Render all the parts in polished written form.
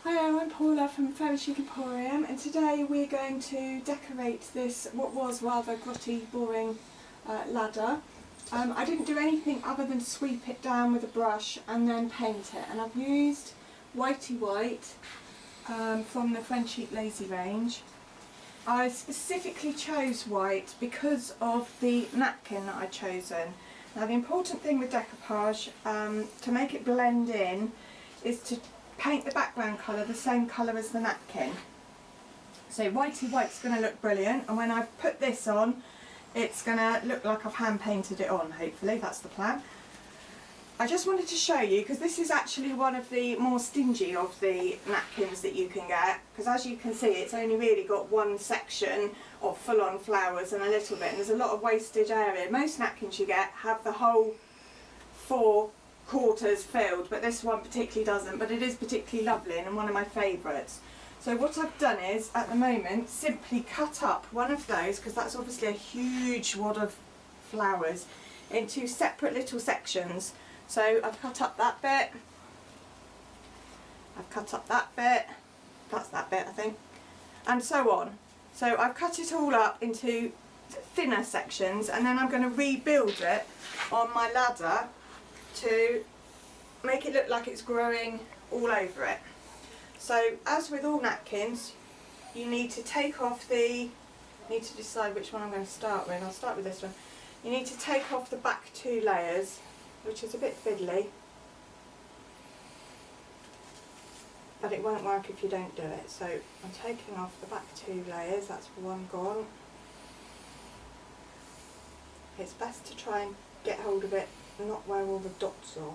Hi, I'm Paula from Chic Emporium, and today we're going to decorate this what was rather grotty, boring ladder. I didn't do anything other than sweep it down with a brush and then paint it, and I've used Whitey White from the French Chic Lazy range. I specifically chose white because of the napkin that I'd chosen. Now the important thing with decoupage, to make it blend in, is to paint the background colour the same colour as the napkin. So Whitey White's going to look brilliant, and when I've put this on it's going to look like I've hand painted it on, hopefully, that's the plan. I just wanted to show you, because this is actually one of the more stingy of the napkins that you can get, because as you can see it's only really got one section of full-on flowers and a little bit, and there's a lot of wastage area. Most napkins you get have the whole 4/4 filled, but this one particularly doesn't, but it is particularly lovely and one of my favourites. So what I've done is, at the moment, simply cut up one of those, because that's obviously a huge wad of flowers, into separate little sections. So I've cut up that bit, I've cut up that bit, that's that bit I think, and so on. So I've cut it all up into thinner sections, and then I'm going to rebuild it on my ladder to make it look like it's growing all over it. So as with all napkins, you need to take off need to decide which one I'm going to start with. I'll start with this one. You need to take off the back 2 layers, which is a bit fiddly, but it won't work if you don't do it. So I'm taking off the back 2 layers, that's one gone. It's best to try and get hold of it not where all the dots are.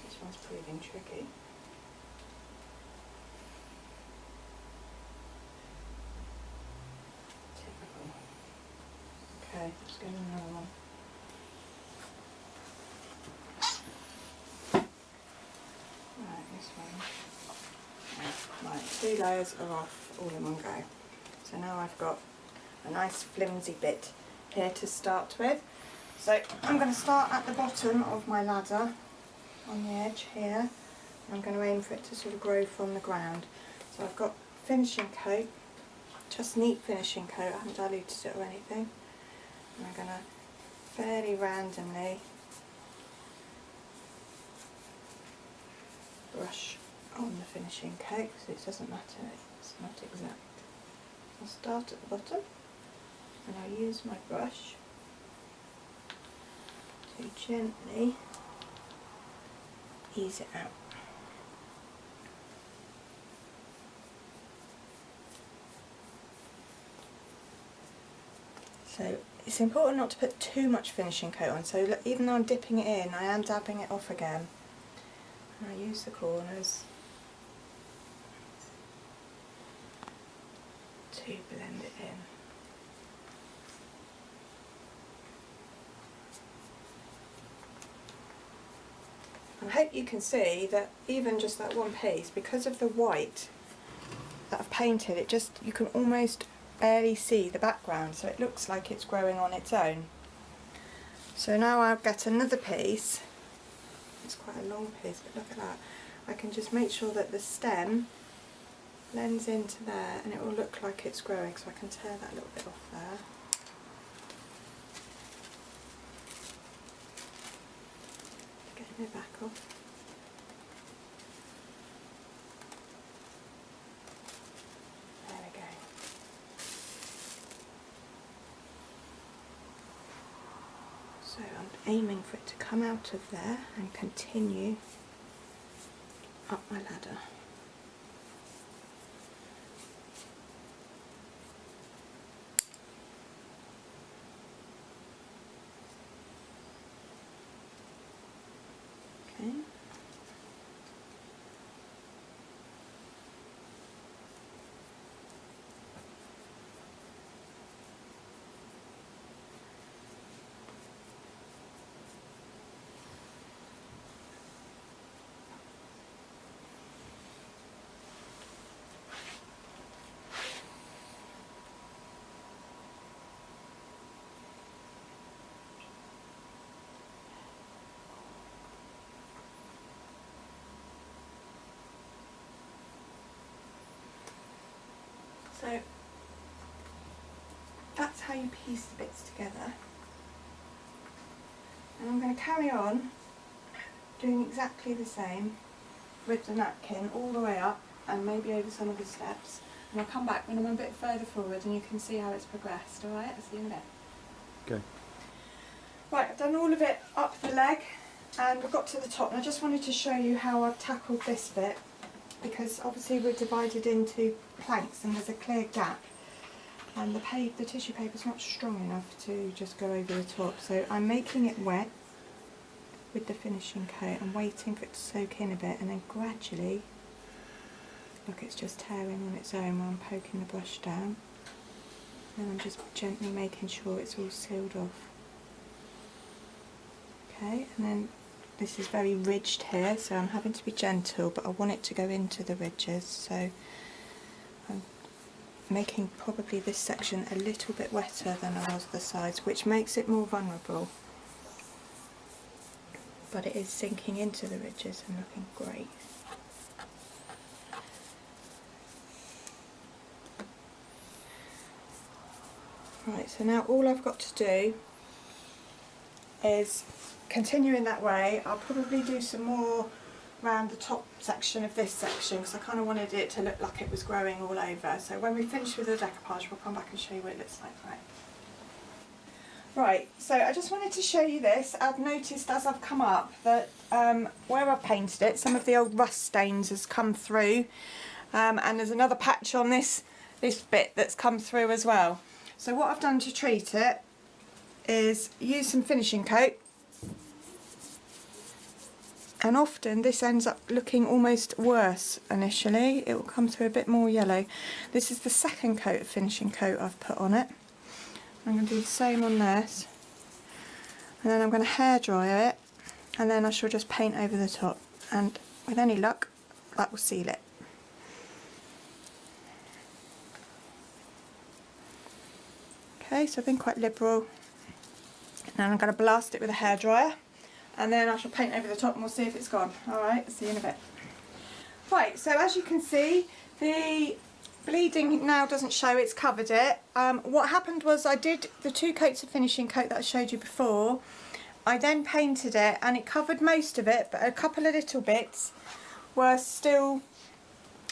This one's proving tricky. Typical. Okay, let's go to another one. Right, this one. Right, 2 layers are off all in one go. So now I've got a nice flimsy bit here to start with. So I'm going to start at the bottom of my ladder on the edge here. I'm going to aim for it to sort of grow from the ground. So I've got finishing coat, just neat finishing coat, I haven't diluted it or anything. And I'm going to fairly randomly brush on the finishing coat, because it doesn't matter, it's not exact. I'll start at the bottom and I'll use my brush to gently ease it out. So it's important not to put too much finishing coat on, so look, even though I'm dipping it in, I am dabbing it off again. And I use the corners to blend it in. I hope you can see that even just that one piece, because of the white that I've painted, you can almost barely see the background, so it looks like it's growing on its own. So now I'll get another piece. It's quite a long piece, but look at that. I can just make sure that the stem blends into there, and it will look like it's growing, so I can tear that little bit off there. Getting it back off. There we go. So I'm aiming for it to come out of there and continue up my ladder. Okay. So that's how you piece the bits together. And I'm going to carry on doing exactly the same with the napkin all the way up and maybe over some of the steps. And I'll come back when I'm a bit further forward and you can see how it's progressed, alright? I'll see you in a bit. Okay. Right, I've done all of it up the leg and we've got to the top, and I just wanted to show you how I've tackled this bit, because obviously we're divided into planks and there's a clear gap, and the tissue paper is not strong enough to just go over the top, so I'm making it wet with the finishing coat and waiting for it to soak in a bit, and then gradually, look, it's just tearing on its own while I'm poking the brush down, and I'm just gently making sure it's all sealed off. Okay, and then this is very ridged here, so I'm having to be gentle, but I want it to go into the ridges, so I'm making probably this section a little bit wetter than I was the sides, which makes it more vulnerable. But it is sinking into the ridges and looking great. Right, so now all I've got to do is continue in that way. I'll probably do some more around the top section of this section because I kind of wanted it to look like it was growing all over. So when we finish with the decoupage, we'll come back and show you what it looks like. Right, so I just wanted to show you this. I've noticed as I've come up that where I've painted it, some of the old rust stains has come through, and there's another patch on this bit that's come through as well. So what I've done to treat it is use some finishing coat, and often this ends up looking almost worse initially. It will come through a bit more yellow. This is the second coat of finishing coat I've put on it. I'm going to do the same on this, and then I'm going to hair dry it, and then I shall just paint over the top, and with any luck that will seal it. Okay, so I've been quite liberal. Now I'm going to blast it with a hairdryer, and then I shall paint over the top and we'll see if it's gone. Alright, see you in a bit. Right, so as you can see, the bleeding now doesn't show, it's covered it. What happened was I did the 2 coats of finishing coat that I showed you before. I then painted it and it covered most of it, but a couple of little bits were still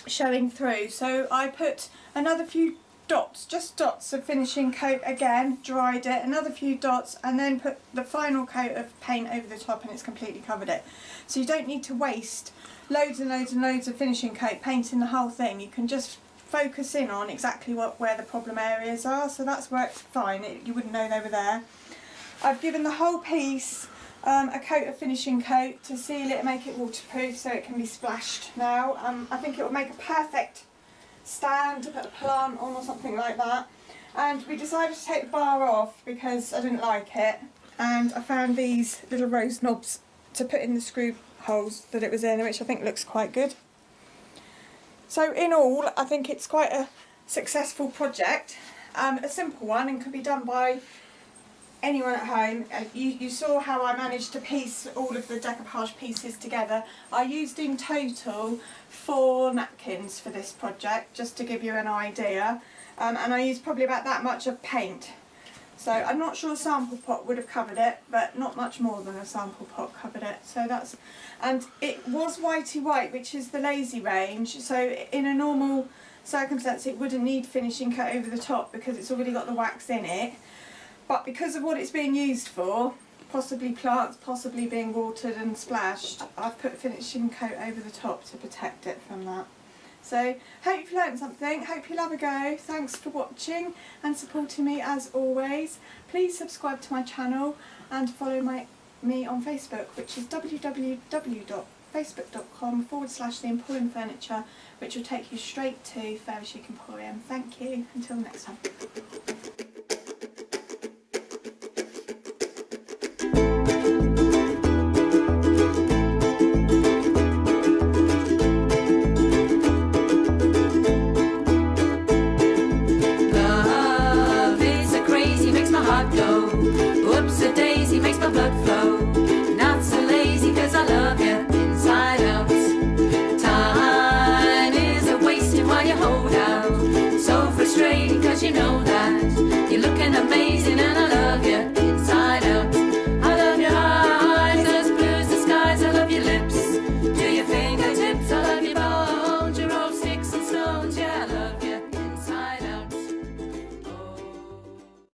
showing through. So I put another few dots, just dots of finishing coat again, dried it, another few dots, and then put the final coat of paint over the top, and it's completely covered it. So you don't need to waste loads and loads and loads of finishing coat painting the whole thing. You can just focus in on exactly where the problem areas are, so that's worked fine. You wouldn't know they were there. I've given the whole piece a coat of finishing coat to seal it and make it waterproof so it can be splashed now. I think it will make a perfect stand to put a plant on or something like that. And we decided to take the bar off because I didn't like it, and I found these little rose knobs to put in the screw holes that it was in, which I think looks quite good. So in all, I think it's quite a successful project, a simple one, and could be done by anyone at home. You saw how I managed to piece all of the decoupage pieces together. I used in total 4 napkins for this project, just to give you an idea, and I used probably about that much of paint. So I'm not sure a sample pot would have covered it, but not much more than a sample pot covered it. So that's, and it was whitey white, which is the lazy range, so in a normal circumstance it wouldn't need finishing coat over the top because it's already got the wax in it. But because of what it's being used for, possibly plants, possibly being watered and splashed, I've put finishing coat over the top to protect it from that. So, hope you've learned something, hope you'll have a go. Thanks for watching and supporting me as always. Please subscribe to my channel and follow me on Facebook, which is www.facebook.com/The Emporium Furniture, which will take you straight to Chic Emporium. Thank you, until next time. Whoops-a-daisy makes my blood flow. Not so lazy cause I love you inside out. Time is a wasting while you hold out. So frustrated. amazing and